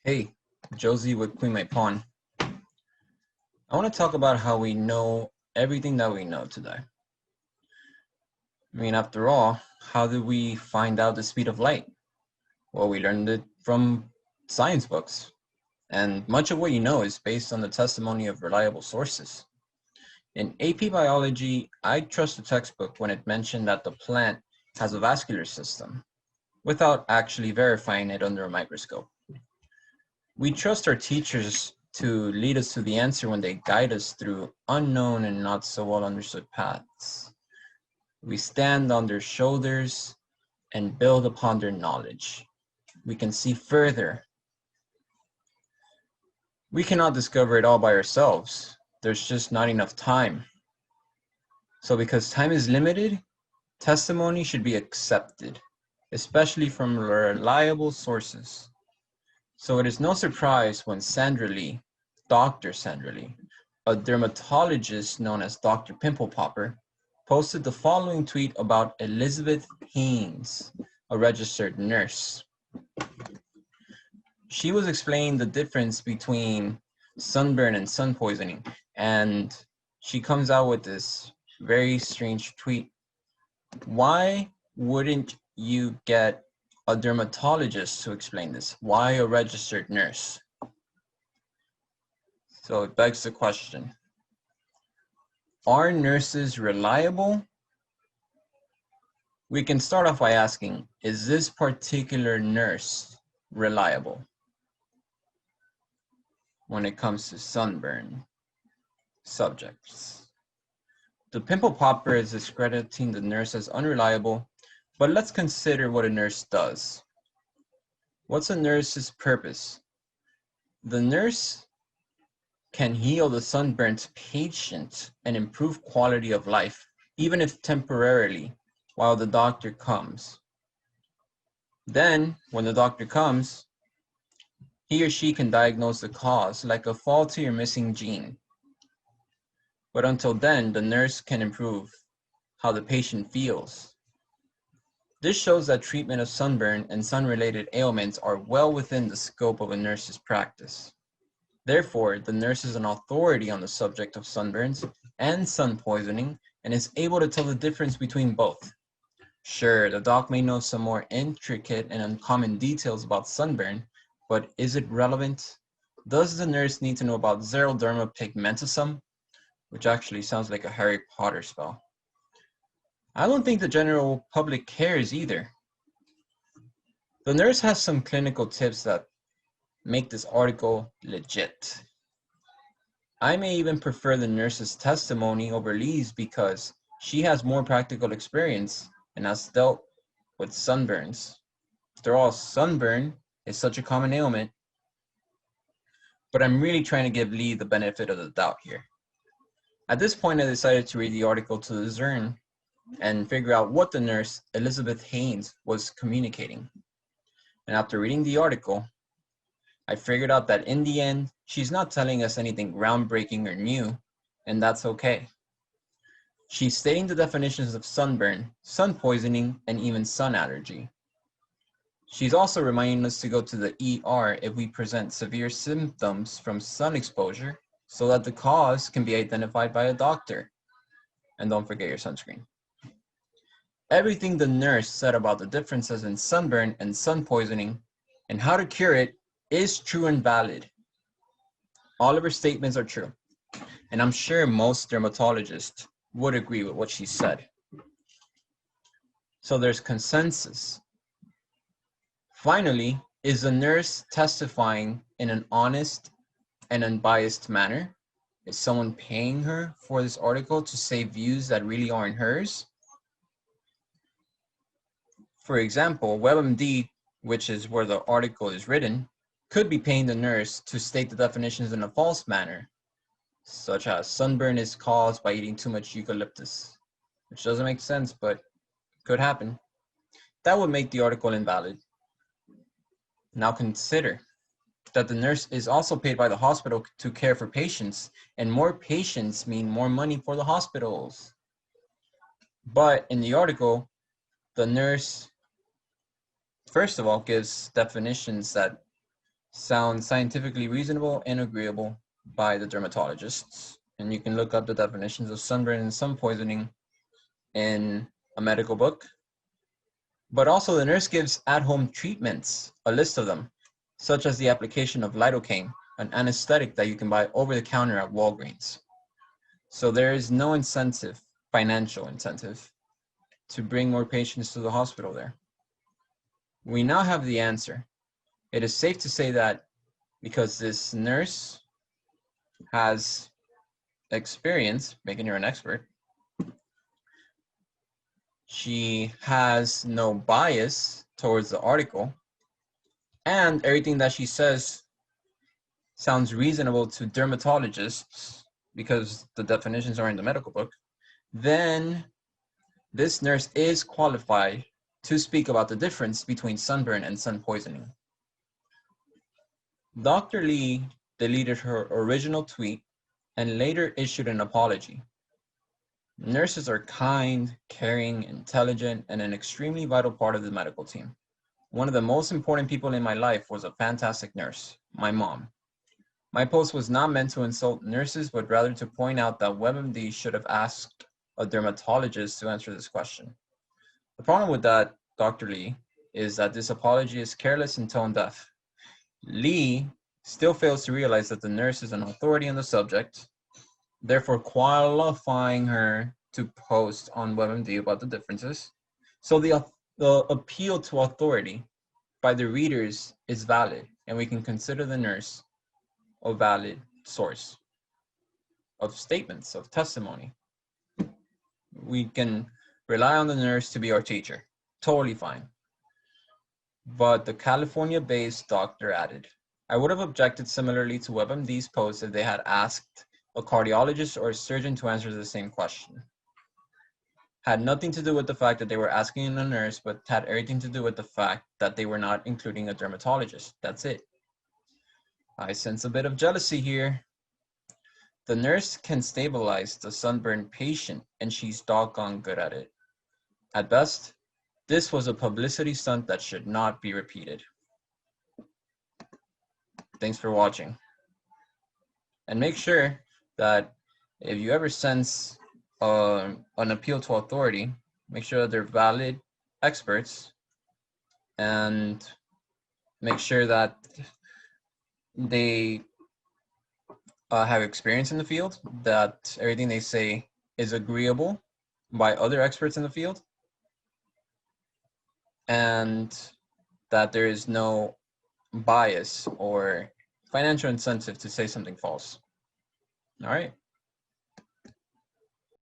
Hey, Josie with Queen My Pawn. I want to talk about how we know everything that we know today. After all, how did we find out the speed of light? Well, we learned it from science books, and much of what you know is based on the testimony of reliable sources. In AP Biology, I trust the textbook when it mentioned that the plant has a vascular system, without actually verifying it under a microscope. We trust our teachers to lead us to the answer when they guide us through unknown and not so well understood paths. We stand on their shoulders and build upon their knowledge. We can see further. We cannot discover it all by ourselves. There's just not enough time. So because time is limited, testimony should be accepted, especially from reliable sources. So it is no surprise when Sandra Lee, Dr. Sandra Lee, a dermatologist known as Dr. Pimple Popper, posted the following tweet about Elizabeth Haynes, a registered nurse. She was explaining the difference between sunburn and sun poisoning, and she comes out with this very strange tweet. Why wouldn't you get a dermatologist to explain this? Why a registered nurse? So it begs the question, are nurses reliable? We can start off by asking, is this particular nurse reliable when it comes to sunburn subjects? The Pimple Popper is discrediting the nurse as unreliable, but let's consider what a nurse does. What's a nurse's purpose? The nurse can heal the sunburnt patient and improve quality of life, even if temporarily, while the doctor comes. Then, when the doctor comes, he or she can diagnose the cause, like a faulty or missing gene. But until then, the nurse can improve how the patient feels. This shows that treatment of sunburn and sun-related ailments are well within the scope of a nurse's practice. Therefore, the nurse is an authority on the subject of sunburns and sun poisoning and is able to tell the difference between both. Sure, the doc may know some more intricate and uncommon details about sunburn, but is it relevant? Does the nurse need to know about xeroderma pigmentosum, which actually sounds like a Harry Potter spell? I don't think the general public cares either. The nurse has some clinical tips that make this article legit. I may even prefer the nurse's testimony over Lee's because she has more practical experience and has dealt with sunburns. After all, sunburn is such a common ailment, but I'm really trying to give Lee the benefit of the doubt here. At this point, I decided to read the article to discern and figure out what the nurse, Elizabeth Haynes, was communicating. And after reading the article, I figured out that in the end, she's not telling us anything groundbreaking or new, and that's okay. She's stating the definitions of sunburn, sun poisoning, and even sun allergy. She's also reminding us to go to the ER if we present severe symptoms from sun exposure so that the cause can be identified by a doctor. And don't forget your sunscreen. Everything the nurse said about the differences in sunburn and sun poisoning and how to cure it is true and valid. All of her statements are true, and I'm sure most dermatologists would agree with what she said. So there's consensus. Finally, is the nurse testifying in an honest and unbiased manner? Is someone paying her for this article to say views that really aren't hers? For example, WebMD, which is where the article is written, could be paying the nurse to state the definitions in a false manner, such as sunburn is caused by eating too much eucalyptus, which doesn't make sense, but could happen. That would make the article invalid. Now consider that the nurse is also paid by the hospital to care for patients, and more patients mean more money for the hospitals. But in the article, the nurse, first of all, gives definitions that sound scientifically reasonable and agreeable by the dermatologists. And you can look up the definitions of sunburn and sun poisoning in a medical book. But also the nurse gives at-home treatments, a list of them, such as the application of lidocaine, an anesthetic that you can buy over the counter at Walgreens. So there is no incentive, financial incentive, to bring more patients to the hospital there. We now have the answer. It is safe to say that because this nurse has experience, making her an expert, she has no bias towards the article, and everything that she says sounds reasonable to dermatologists because the definitions are in the medical book, then this nurse is qualified to speak about the difference between sunburn and sun poisoning. Dr. Lee deleted her original tweet and later issued an apology. Nurses are kind, caring, intelligent, and an extremely vital part of the medical team. One of the most important people in my life was a fantastic nurse, my mom. My post was not meant to insult nurses, but rather to point out that WebMD should have asked a dermatologist to answer this question. The problem with that, Dr. Lee, is that this apology is careless and tone deaf. Lee still fails to realize that the nurse is an authority on the subject, therefore qualifying her to post on WebMD about the differences. So the appeal to authority by the readers is valid, and we can consider the nurse a valid source of statements, of testimony. We can rely on the nurse to be our teacher. Totally fine. But the California-based doctor added, I would have objected similarly to WebMD's post if they had asked a cardiologist or a surgeon to answer the same question. Had nothing to do with the fact that they were asking a nurse, but had everything to do with the fact that they were not including a dermatologist. That's it. I sense a bit of jealousy here. The nurse can stabilize the sunburned patient, and she's doggone good at it. At best, this was a publicity stunt that should not be repeated. Thanks for watching. And make sure that if you ever sense an appeal to authority, make sure that they're valid experts, and make sure that they have experience in the field, that everything they say is agreeable by other experts in the field, and that there is no bias or financial incentive to say something false. All right.